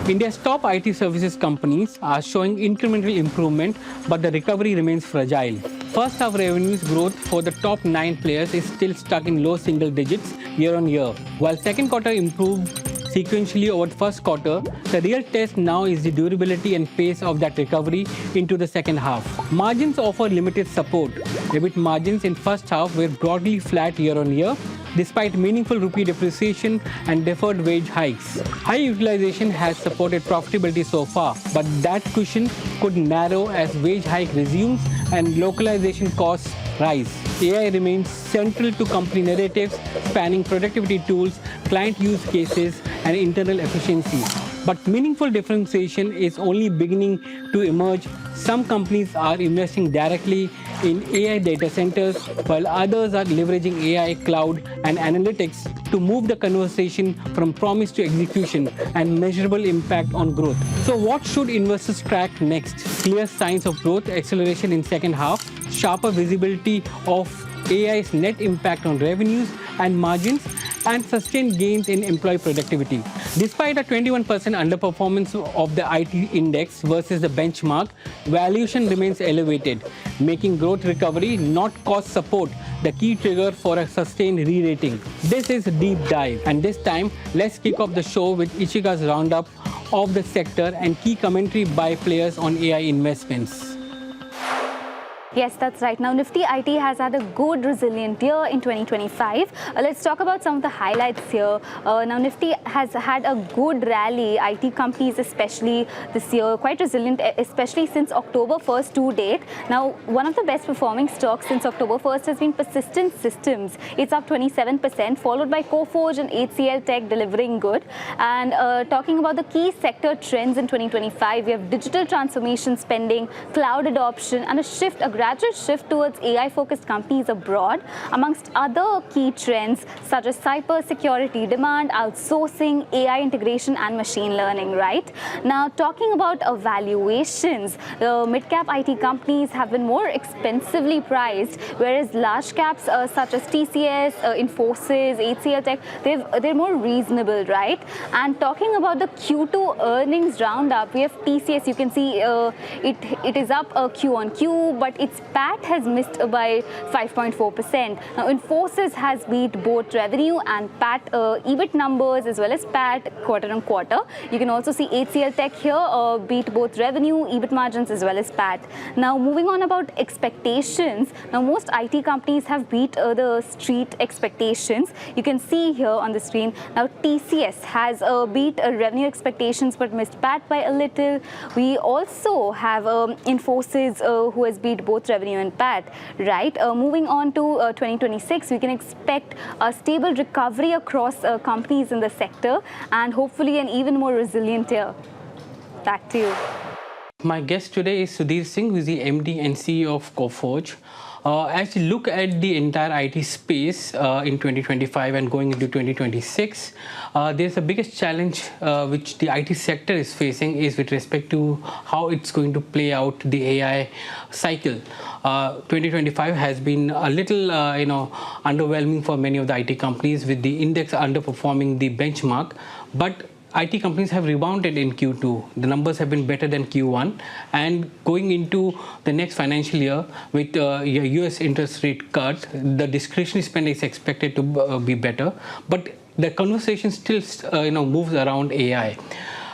India's top IT services companies are showing incremental improvement, but the recovery remains fragile. First half revenues growth for the top 9 players is still stuck in low single digits year on year. While second quarter improved sequentially over the first quarter, the real test now is the durability and pace of that recovery into the second half. Margins offer limited support. EBIT margins in first half were broadly flat year on year, despite meaningful rupee depreciation and deferred wage hikes. High utilization has supported profitability so far, but that cushion could narrow as wage hike resumes and localization costs rise. AI remains central to company narratives, spanning productivity tools, client use cases, and internal efficiency. But meaningful differentiation is only beginning to emerge. Some companies are investing directly in AI data centers, while others are leveraging AI, cloud, and analytics to move the conversation from promise to execution and measurable impact on growth. So what should investors track next? Clear signs of growth acceleration in second half, sharper visibility of AI's net impact on revenues and margins, and sustained gains in employee productivity. Despite a 21% underperformance of the IT index versus the benchmark, valuation remains elevated, making growth recovery, not cost support, the key trigger for a sustained re-rating. This is Deep Dive, and this time, let's kick off the show with Ishika's roundup of the sector and key commentary by players on AI investments. Yes, that's right. Now, Nifty IT has had a good, resilient year in 2025. Let's talk about some of the highlights here. Now, Nifty has had a good rally. IT companies, especially this year, quite resilient, especially since October 1st to date. Now, one of the best performing stocks since October 1st has been Persistent Systems. It's up 27%, followed by Coforge and HCL Tech delivering good. And talking about the key sector trends in 2025, we have digital transformation spending, cloud adoption, and a gradual shift towards AI-focused companies abroad, amongst other key trends such as cybersecurity, demand, outsourcing, AI integration, and machine learning, right? Now, talking about valuations, the mid-cap IT companies have been more expensively priced, whereas large caps such as TCS, Infosys, HCL Tech, they're more reasonable, right? And talking about the Q2 earnings roundup, we have TCS. You can see it is up Q on Q, but its PAT has missed by 5.4%. Now, Infosys has beat both revenue and PAT, EBIT numbers as well as PAT quarter on quarter. You can also see HCL Tech here beat both revenue, EBIT margins as well as PAT. Now, moving on about expectations. Now, most IT companies have beat the street expectations. You can see here on the screen. Now, TCS has beat revenue expectations but missed PAT by a little. We also have Infosys who has beat both revenue and PAT, right? Moving on to 2026, we can expect a stable recovery across companies in the sector and hopefully an even more resilient year. Back to you. My guest today is Sudhir Singh, who is the MD and CEO of Coforge. As you look at the entire IT space in 2025 and going into 2026, there's the biggest challenge which the IT sector is facing is with respect to how it's going to play out the AI cycle. 2025 has been a little, underwhelming for many of the IT companies, with the index underperforming the benchmark, but IT companies have rebounded in Q2. The numbers have been better than Q1, and going into the next financial year with US interest rate cut, the discretionary spend is expected to be better, but the conversation still moves around AI.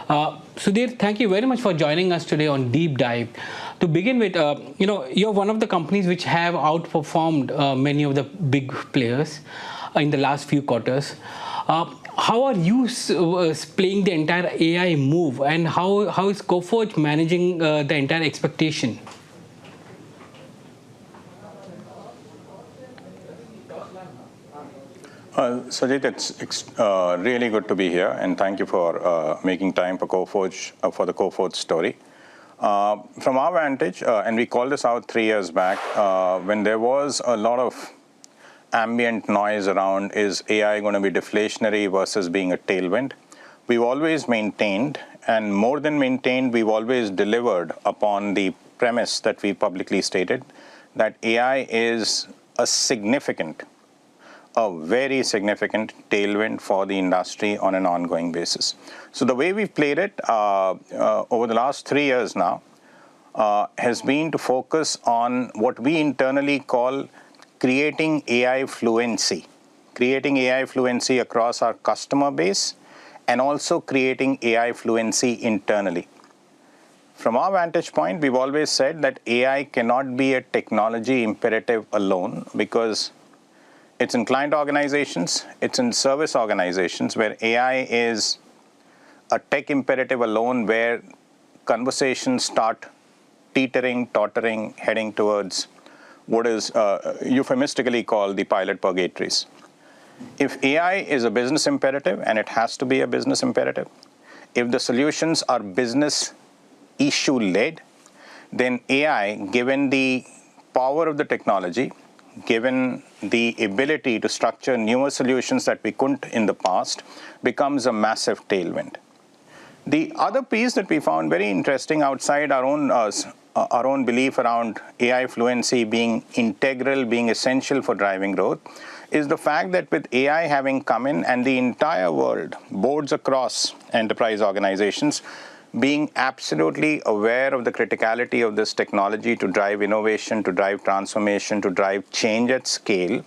Sudhir, thank you very much for joining us today on Deep Dive. To begin with, you're one of the companies which have outperformed many of the big players in the last few quarters. How are you playing the entire AI move, and how is Coforge managing the entire expectation? Sajid, it's really good to be here, and thank you for making time for Coforge, for the Coforge story. From our vantage, and we called this out 3 years back, when there was a lot of ambient noise around, is AI going to be deflationary versus being a tailwind? We've always maintained, and more than maintained, we've always delivered upon the premise that we publicly stated, that AI is a significant a very significant tailwind for the industry on an ongoing basis. So the way we've played it over the last 3 years now has been to focus on what we internally call creating AI fluency. Creating AI fluency across our customer base and also creating AI fluency internally. From our vantage point, we've always said that AI cannot be a technology imperative alone because it's in client organizations, it's in service organizations where AI is a tech imperative alone where conversations start teetering, tottering, heading towards what is euphemistically called the pilot purgatories. If AI is a business imperative, and it has to be a business imperative, if the solutions are business issue-led, then AI, given the power of the technology, given the ability to structure newer solutions that we couldn't in the past, becomes a massive tailwind. The other piece that we found very interesting outside our own belief around AI fluency being integral, being essential for driving growth, is the fact that with AI having come in and the entire world, boards across enterprise organizations, being absolutely aware of the criticality of this technology to drive innovation, to drive transformation, to drive change at scale,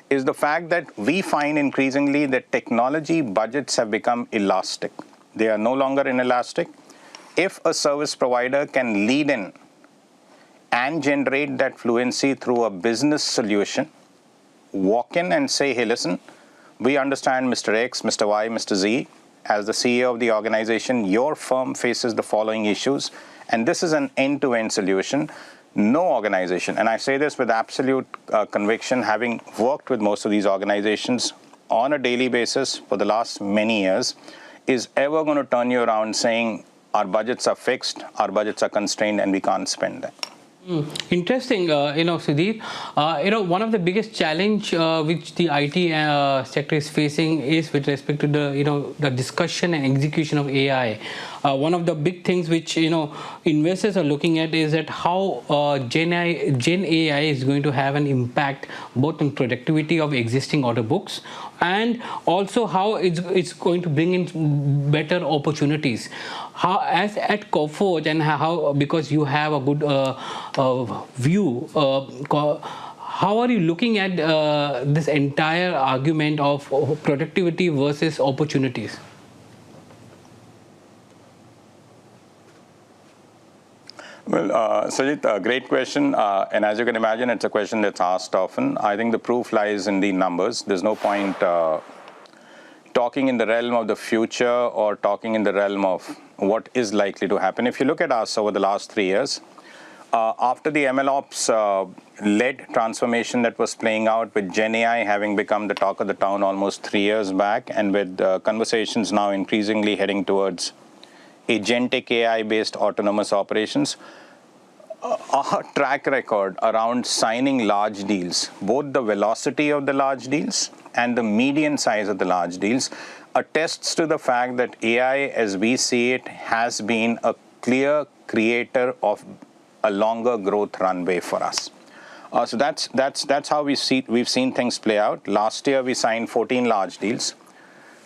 is the fact that we find increasingly that technology budgets have become elastic. They are no longer inelastic. If a service provider can lead in and generate that fluency through a business solution, walk in and say, hey, listen, we understand Mr. X, Mr. Y, Mr. Z. As the CEO of the organization, your firm faces the following issues, and this is an end-to-end solution. No organization, and I say this with absolute conviction, having worked with most of these organizations on a daily basis for the last many years, is ever going to turn you around saying, our budgets are fixed, our budgets are constrained, and we can't spend them. Interesting, Sudhir. One of the biggest challenge which the IT sector is facing is with respect to the discussion and execution of AI. One of the big things which investors are looking at is that how Gen AI is going to have an impact both on productivity of existing order books and also how it's going to bring in better opportunities. How, as at Coforge, and how, because you have a good view, how are you looking at this entire argument of productivity versus opportunities? Well, Sajid, great question. And as you can imagine, it's a question that's asked often. I think the proof lies in the numbers. There's no point talking in the realm of the future or talking in the realm of what is likely to happen. If you look at us over the last 3 years, after the MLOps-led transformation that was playing out with Gen AI having become the talk of the town almost 3 years back, and with conversations now increasingly heading towards agentic AI-based autonomous operations, our track record around signing large deals, both the velocity of the large deals and the median size of the large deals, attests to the fact that AI, as we see it, has been a clear creator of a longer growth runway for us. So that's how we've seen things play out. Last year, we signed 14 large deals.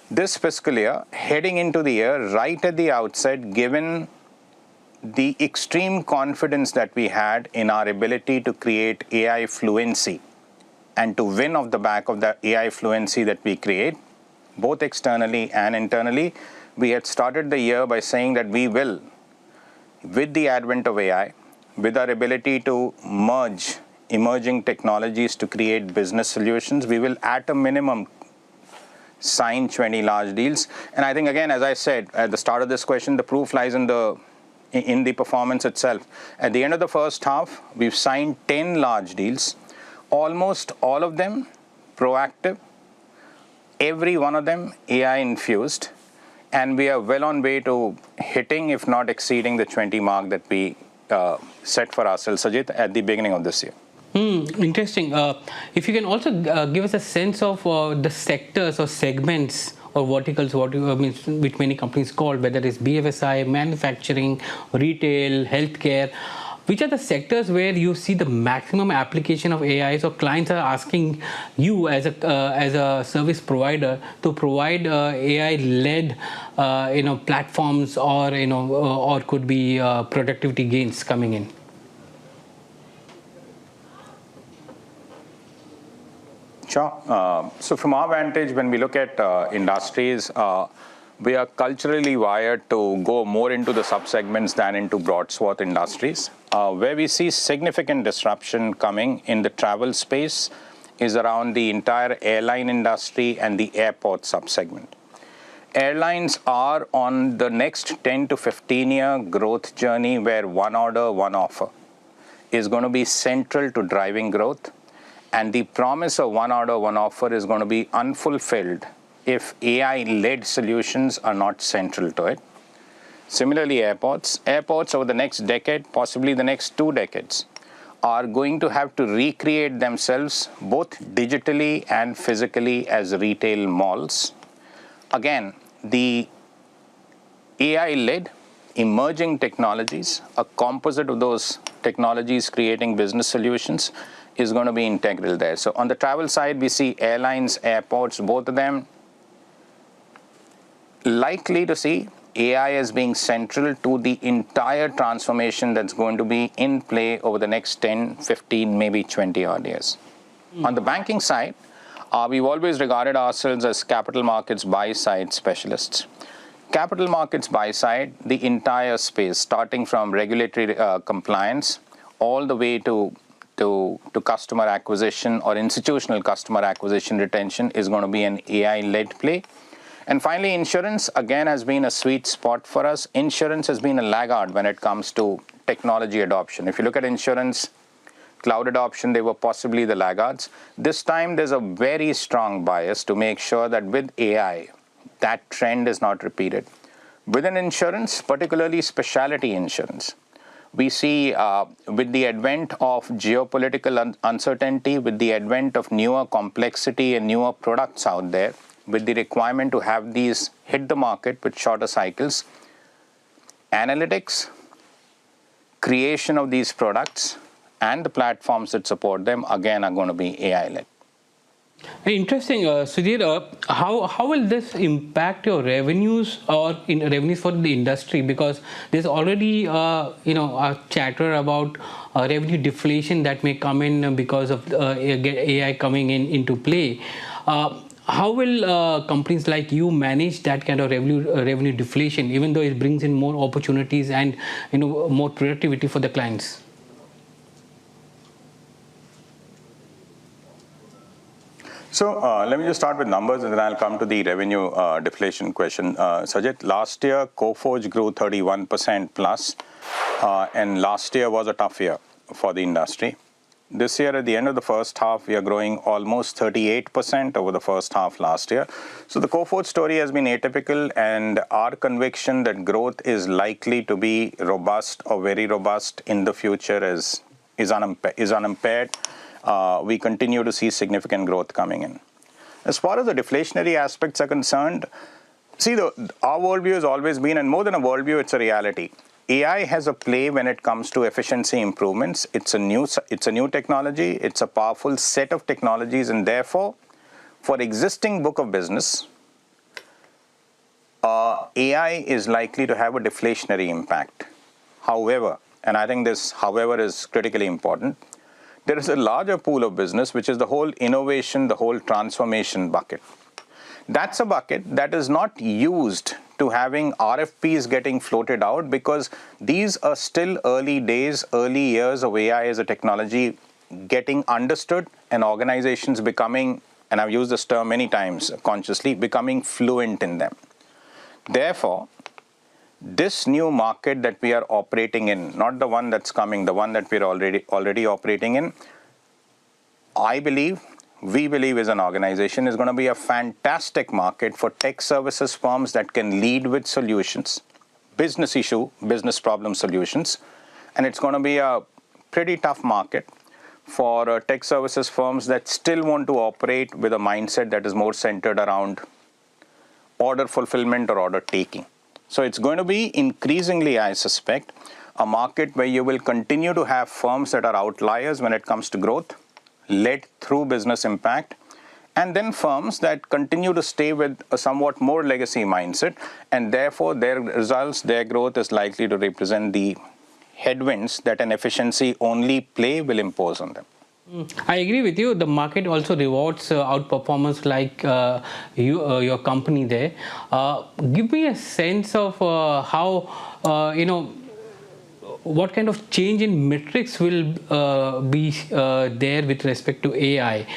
This fiscal year, heading into the year, right at the outset, given the extreme confidence that we had in our ability to create AI fluency and to win off the back of the AI fluency that we create, both externally and internally, we had started the year by saying that we will, with the advent of AI, with our ability to merge emerging technologies to create business solutions, we will at a minimum sign 20 large deals. And I think, again, as I said at the start of this question, the proof lies in the performance itself. At the end of the first half, we've signed 10 large deals, almost all of them proactive, every one of them AI infused, and we are well on way to hitting, if not exceeding, the 20 mark that we set for ourselves, Sajid, at the beginning of this year. Interesting. If you can also give us a sense of the sectors or segments or verticals, which many companies call, whether it's BFSI, manufacturing, retail, healthcare. which are the sectors where you see the maximum application of AI? So clients are asking you as a service provider to provide AI-led platforms, or or could be productivity gains coming in. Sure. So from our vantage, when we look at industries, we are culturally wired to go more into the subsegments than into broad swath industries. Where we see significant disruption coming in the travel space is around the entire airline industry and the airport subsegment. Airlines are on the next 10 to 15-year growth journey where one order, one offer is going to be central to driving growth. And the promise of one order, one offer is going to be unfulfilled if AI-led solutions are not central to it. Similarly, airports over the next decade, possibly the next 2 decades, are going to have to recreate themselves both digitally and physically as retail malls. Again, the AI-led emerging technologies, a composite of those technologies creating business solutions, is going to be integral there. So on the travel side, we see airlines, airports, both of them likely to see AI as being central to the entire transformation that's going to be in play over the next 10, 15, maybe 20 odd years. On the banking side, we've always regarded ourselves as capital markets buy-side specialists. Capital markets buy-side, the entire space, starting from regulatory compliance all the way to customer acquisition or institutional customer acquisition retention, is going to be an AI-led play. And finally, insurance, again, has been a sweet spot for us. Insurance has been a laggard when it comes to technology adoption. If you look at insurance, cloud adoption, they were possibly the laggards. This time, there's a very strong bias to make sure that with AI, that trend is not repeated. Within insurance, particularly specialty insurance, we see with the advent of geopolitical uncertainty, with the advent of newer complexity and newer products out there, with the requirement to have these hit the market with shorter cycles, analytics, creation of these products, and the platforms that support them, again, are going to be AI-led. Interesting, Sudhir. How will this impact your revenues or revenues for the industry? Because there's already a chatter about revenue deflation that may come in because of AI coming into play. How will companies like you manage that kind of revenue deflation, even though it brings in more opportunities and more productivity for the clients? So let me just start with numbers, and then I'll come to the revenue deflation question. Sajid, last year, Coforge grew 31% plus, and last year was a tough year for the industry. This year, at the end of the first half, we are growing almost 38% over the first half last year. So the Coforge story has been atypical, and our conviction that growth is likely to be robust or very robust in the future is unimpaired. We continue to see significant growth coming in. As far as the deflationary aspects are concerned, see, our worldview has always been, and more than a worldview, it's a reality. AI has a play when it comes to efficiency improvements. It's a new technology. It's a powerful set of technologies, and therefore, for existing book of business, AI is likely to have a deflationary impact. However, and I think this however is critically important, there is a larger pool of business, which is the whole innovation, the whole transformation bucket. That's a bucket that is not used to having RFPs getting floated out, because these are still early days, early years of AI as a technology getting understood, and organizations becoming, and I've used this term many times consciously, becoming fluent in them. Therefore, this new market that we are operating in, not the one that's coming, the one that we're already operating in, we believe as an organization is going to be a fantastic market for tech services firms that can lead with solutions, business problem solutions. And it's going to be a pretty tough market for tech services firms that still want to operate with a mindset that is more centered around order fulfillment or order taking. So it's going to be increasingly, I suspect, a market where you will continue to have firms that are outliers when it comes to growth, led through business impact, and then firms that continue to stay with a somewhat more legacy mindset, and therefore their results, their growth is likely to represent the headwinds that an efficiency-only play will impose on them. I agree with you. The market also rewards outperformance like your company there. Give me a sense of how, what kind of change in metrics will be there with respect to AI?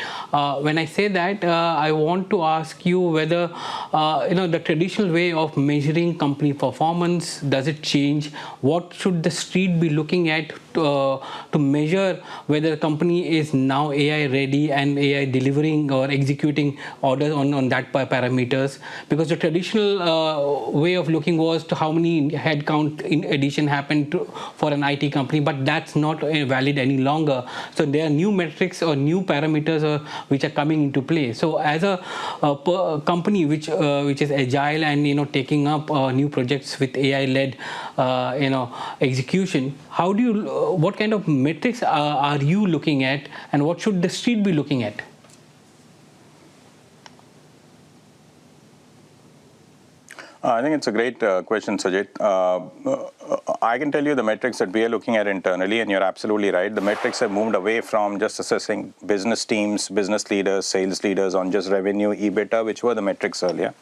When I say that, I want to ask you whether the traditional way of measuring company performance, does it change? What should the street be looking at to measure whether a company is now AI ready and AI delivering or executing orders on that parameters? Because the traditional way of looking was to how many headcount in addition happened for an IT company, but that's not valid any longer. So there are new metrics or new parameters which are coming into play. So as a company which is agile and taking up new projects with AI-led execution, how do you what kind of metrics are you looking at, and what should the street be looking at? I think it's a great question, Sajid. I can tell you the metrics that we are looking at internally, and you're absolutely right. The metrics have moved away from just assessing business teams, business leaders, sales leaders on just revenue, EBITDA, which were the metrics earlier.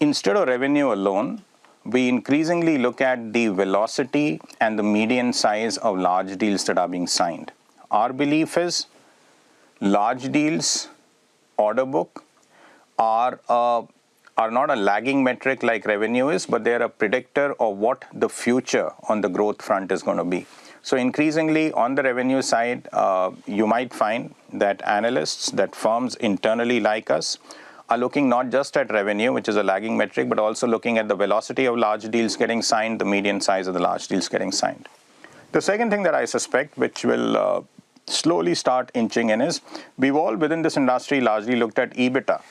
Instead of revenue alone, we increasingly look at the velocity and the median size of large deals that are being signed. Our belief is large deals, order book, are not a lagging metric like revenue is, but they're a predictor of what the future on the growth front is going to be. So increasingly on the revenue side, you might find that analysts, that firms internally like us, are looking not just at revenue, which is a lagging metric, but also looking at the velocity of large deals getting signed, the median size of the large deals getting signed. The second thing that I suspect, which will slowly start inching in, is we've all within this industry largely looked at EBITDA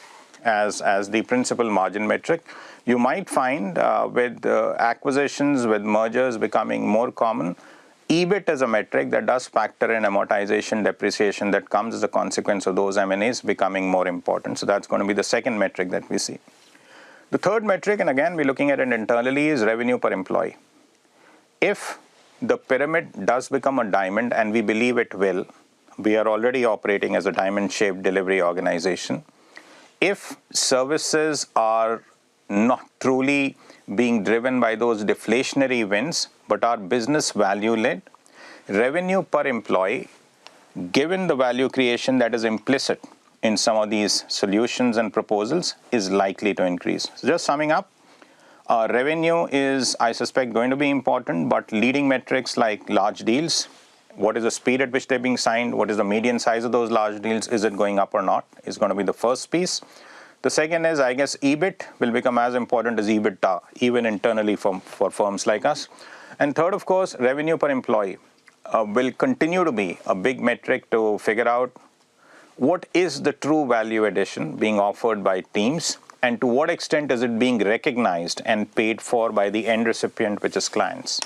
as the principal margin metric. You might find with acquisitions, with mergers becoming more common, EBIT is a metric that does factor in amortization, depreciation that comes as a consequence of those M&As becoming more important. So that's going to be the second metric that we see. The third metric, and again we're looking at it internally, is revenue per employee. If the pyramid does become a diamond, and we believe it will, we are already operating as a diamond-shaped delivery organization. If services are not truly being driven by those deflationary wins, but are business value-led, revenue per employee, given the value creation that is implicit in some of these solutions and proposals, is likely to increase. So just summing up, revenue is, I suspect, going to be important, but leading metrics like large deals, what is the speed at which they're being signed, what is the median size of those large deals, is it going up or not, is going to be the first piece. The second is, I guess, EBIT will become as important as EBITDA, even internally for firms like us. And third, of course, revenue per employee will continue to be a big metric to figure out what is the true value addition being offered by teams, and to what extent is it being recognized and paid for by the end recipient, which is clients.